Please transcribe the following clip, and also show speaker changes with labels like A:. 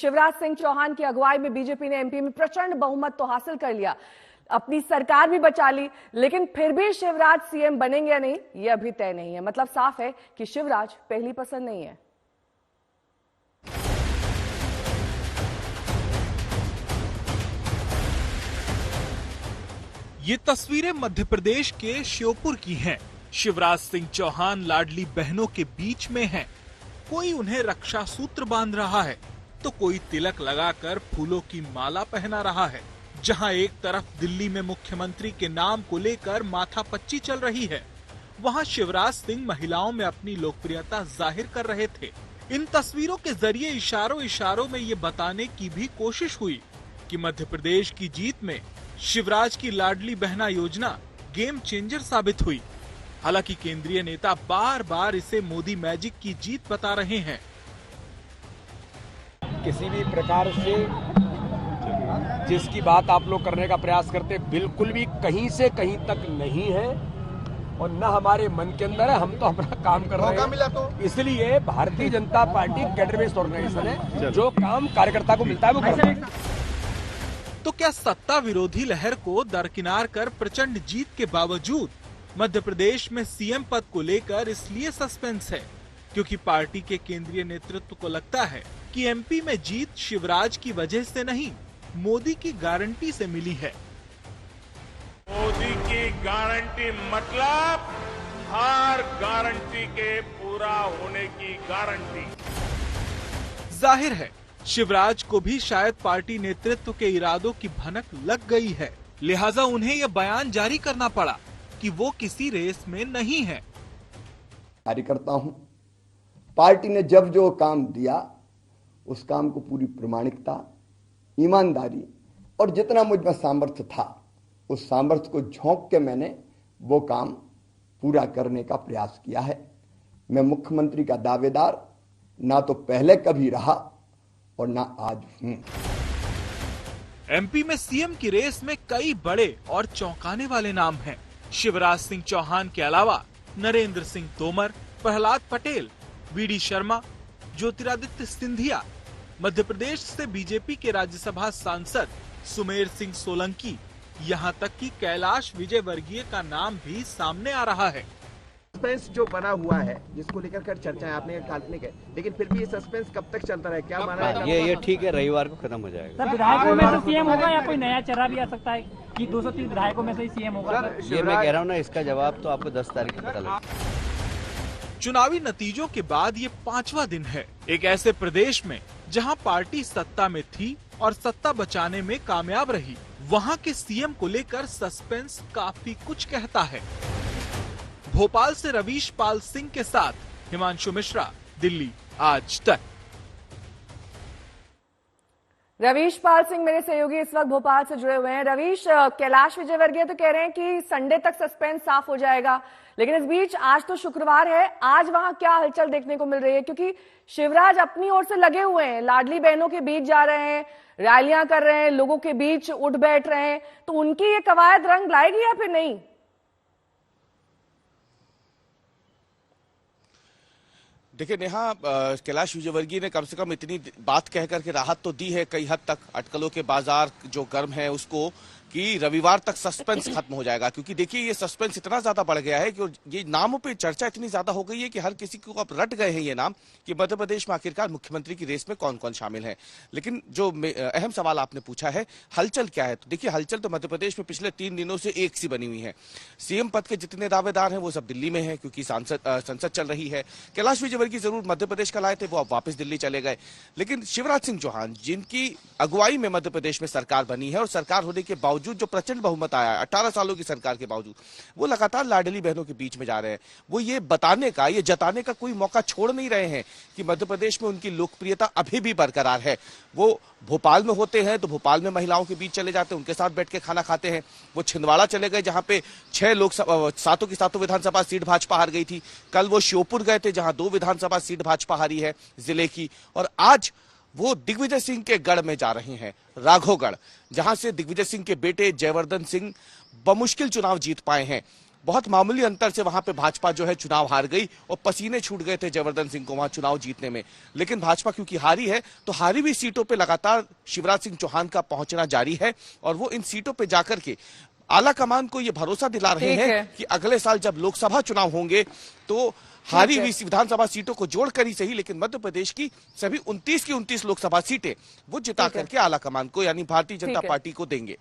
A: शिवराज सिंह चौहान की अगुवाई में बीजेपी ने एमपी में प्रचंड बहुमत तो हासिल कर लिया, अपनी सरकार भी बचा ली, लेकिन फिर भी शिवराज सीएम बनेंगे या नहीं ये अभी तय नहीं है। मतलब साफ है कि शिवराज पहली पसंद नहीं है।
B: ये तस्वीरें मध्य प्रदेश के श्योपुर की हैं। शिवराज सिंह चौहान लाडली बहनों के बीच में हैं। कोई उन्हें रक्षा सूत्र बांध रहा है तो कोई तिलक लगाकर फूलों की माला पहना रहा है। जहां एक तरफ दिल्ली में मुख्यमंत्री के नाम को लेकर माथापच्ची चल रही है, वहां शिवराज सिंह महिलाओं में अपनी लोकप्रियता जाहिर कर रहे थे। इन तस्वीरों के जरिए इशारों इशारों में ये बताने की भी कोशिश हुई कि मध्य प्रदेश की जीत में शिवराज की लाडली बहना योजना गेम चेंजर साबित हुई। हालांकि केंद्रीय नेता बार बार इसे मोदी मैजिक की जीत बता रहे हैं।
C: किसी भी प्रकार से जिसकी बात आप लोग करने का प्रयास करते बिल्कुल भी कहीं से कहीं तक नहीं है और न हमारे मन के अंदर है। हम तो अपना काम कर रहे हैं, तो इसलिए Bharatiya Janata party cadre based organisation है। जो काम कार्यकर्ता को मिलता है वो करता है।
B: तो क्या सत्ता विरोधी लहर को दरकिनार कर प्रचंड जीत के बावजूद मध्य प्रदेश में सीएम पद को लेकर इसलिए सस्पेंस है क्योंकि पार्टी के केंद्रीय नेतृत्व को लगता है कि एमपी में जीत शिवराज की वजह से नहीं, मोदी की गारंटी से मिली है।
D: मोदी की गारंटी मतलब हर गारंटी के पूरा होने की गारंटी।
B: जाहिर है शिवराज को भी शायद पार्टी नेतृत्व के इरादों की भनक लग गई है, लिहाजा उन्हें यह बयान जारी करना पड़ा कि वो किसी रेस में नहीं है।
E: कार्यकर्ता हूं, पार्टी ने जब जो काम दिया उस काम को पूरी प्रामाणिकता, ईमानदारी और जितना मुझ में सामर्थ्य था उस सामर्थ्य को झोंक के मैंने वो काम पूरा करने का प्रयास किया है। मैं मुख्यमंत्री का दावेदार ना तो पहले कभी रहा और ना आज हूं।
B: एमपी में सीएम की रेस में कई बड़े और चौंकाने वाले नाम हैं। शिवराज सिंह चौहान के अलावा नरेंद्र सिंह तोमर, प्रहलाद पटेल, वीडी शर्मा, ज्योतिरादित्य सिंधिया, मध्य प्रदेश से बीजेपी के राज्यसभा सांसद सुमेर सिंह सोलंकी, यहां तक कि कैलाश विजयवर्गीय का नाम भी सामने आ रहा है।
F: सस्पेंस जो बना हुआ है जिसको लेकर कर चर्चा है, आपने काल्पनिक है, लेकिन फिर भी ये सस्पेंस कब तक चलता रहे, क्या माना है?
G: ये ठीक है, रविवार को खत्म हो जाएगा।
H: सर विधायकों में से सीएम होगा या कोई नया चेहरा भी आ सकता है कि 203 विधायकों में से ही सीएम होगा?
G: ये मैं कह रहा हूँ ना, इसका जवाब तो आपको 10 तारीख को पता लगेगा।
B: चुनावी नतीजों के बाद ये 5वां दिन है एक ऐसे प्रदेश में जहां पार्टी सत्ता में थी और सत्ता बचाने में कामयाब रही। वहां के सीएम को लेकर सस्पेंस काफी कुछ कहता है। भोपाल से रवीश पाल सिंह के साथ हिमांशु मिश्रा, दिल्ली आज तक।
A: रवीश पाल सिंह मेरे सहयोगी इस वक्त भोपाल से जुड़े हुए हैं। रवीश, कैलाश विजयवर्गीय तो कह रहे हैं कि संडे तक सस्पेंस साफ हो जाएगा, लेकिन इस बीच आज तो शुक्रवार है, आज वहां क्या हलचल देखने को मिल रही है? क्योंकि शिवराज अपनी ओर से लगे हुए हैं, लाडली बहनों के बीच जा रहे हैं, रैलियां कर रहे हैं, लोगों के बीच उठ बैठ रहे हैं, तो उनकी ये कवायद रंग लाएगी या फिर नहीं?
I: देखिए नेहा, कैलाश विजयवर्गीय ने कम से कम इतनी बात कह करके राहत तो दी है कई हद तक अटकलों के बाजार जो गर्म है उसको, कि रविवार तक सस्पेंस खत्म हो जाएगा। क्योंकि देखिए ये सस्पेंस इतना ज्यादा बढ़ गया है कि ये नामों पे चर्चा इतनी ज्यादा हो गई है कि हर किसी को अब रट गए हैं ये नाम कि मध्य प्रदेश में आखिरकार मुख्यमंत्री की रेस में कौन कौन शामिल है। लेकिन जो अहम सवाल आपने पूछा है हलचल क्या है, तो देखिए हलचल तो मध्य प्रदेश में पिछले 3 दिनों से एक सी बनी हुई है। सीएम पद के जितने दावेदार हैं वो सब दिल्ली में है क्योंकि संसद चल रही है। कैलाश विजयवर्गीय जरूर मध्य प्रदेश का लाए थे, वो अब वापस दिल्ली चले गए। लेकिन शिवराज सिंह चौहान जिनकी अगुवाई में मध्य प्रदेश में सरकार बनी है और सरकार होने के बावजूद जो प्रचंड बहुमत आया है 18 सालों की सरकार के बावजूद, वो लगातार लाडली बहनों के बीच में जा रहे हैं। वो ये बताने का, ये जताने का कोई मौका छोड़ नहीं रहे हैं कि मध्य प्रदेश में उनकी लोकप्रियता अभी भी बरकरार है। वो भोपाल में होते हैं तो भोपाल में महिलाओं के बीच चले जाते हैं, उनके साथ बैठ के खाना खाते हैं। वो छिंदवाड़ा चले गए जहां पे 6 लोकसभा, 7 की 7 विधानसभा सीट भाजपा हार गई थी। कल वो श्योपुर गए थे जहां 2 विधानसभा सीट भाजपा हारी है जिले की। और आज वो दिग्विजय सिंह के गढ़ में जा रहे हैं, राघोगढ़, जहां से दिग्विजय सिंह के बेटे जयवर्धन सिंह बमुश्किल चुनाव जीत पाए हैं। बहुत मामूली अंतर से वहां पे भाजपा जो है चुनाव हार गई और पसीने छूट गए थे जयवर्धन सिंह को वहां चुनाव जीतने में। लेकिन भाजपा क्योंकि हारी है तो हारी हुई सीटों पे लगातार शिवराज सिंह चौहान का पहुंचना जारी है और वो इन सीटों पे जाकर के आला कमान को ये भरोसा दिला रहे हैं कि अगले साल जब लोकसभा चुनाव होंगे तो हारी हुई विधानसभा सीटों को जोड़कर ही सही, लेकिन मध्य प्रदेश की सभी 29 की 29 लोकसभा सीटें वो जिता करके आला कमान को यानी भारतीय जनता पार्टी को देंगे।